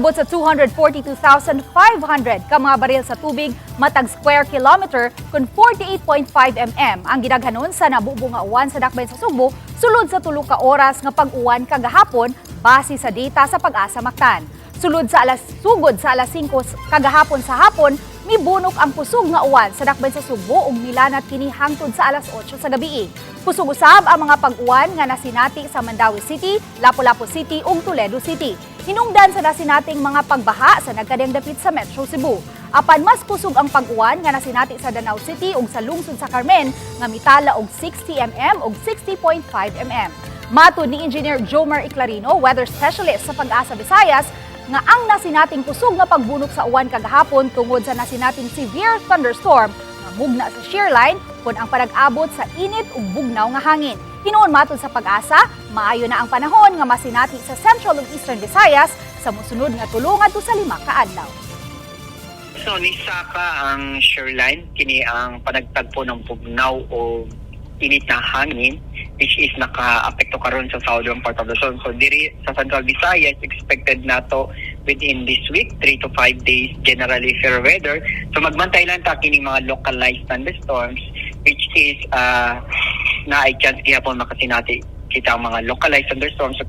Miabot sa 242,500 ka mga baril sa tubig matag square kilometer kun 48.5 mm ang gidaghanon sa nabubo nga uwan sa dakbayan sa Sugbo sulod sa 3 ka oras nga pag-uwan kagahapon base sa data sa PAGASA Mactan. Sugod sa alas 5 kagahapon sa hapon, mibunok ang pusog nga uwan sa dakbayan sa Sugbo ug milanat kini hangtod sa alas 8 sa gabi. Pusog usab ang mga pag-uwan nga nasinati sa Mandaue City, Lapu-Lapu City ug Toledo City. Hinungdan sa nasinating mga pagbaha sa nagkadiyang dapit sa Metro Cebu. Apan mas pusog ang pag-uwan nga nasinati sa Danau City ug sa lungsod sa Carmen nga mitala og 60 mm ug 60.5 mm. Matud ni Engineer Jomar Iclarino, weather specialist sa PAGASA Visayas, nga ang nasinating pusog nga pagbunok sa uwan kagahapon tungod sa nasinating severe thunderstorm nga mugna sa shear line kun ang panag-abot sa init ug bugnaw nga hangin. Hinuon matud sa PAGASA, maayo na ang panahon nga masinati sa Central ug Eastern Visayas sa mosunod nga 3 ngadto sa 5 ka adlaw. So nisaka ang shoreline kini ang panagtagpo ng bugnaw o init na hangin which is naka-apekto karon sa southern part of Luzon. So diri sa Central Visayas expected nato within this week 3 to 5 days generally fair weather. So magbantay lang ta kini mga localized thunderstorms which is na ay chance gihapon makasinati kita ang mga localized thunderstorms. So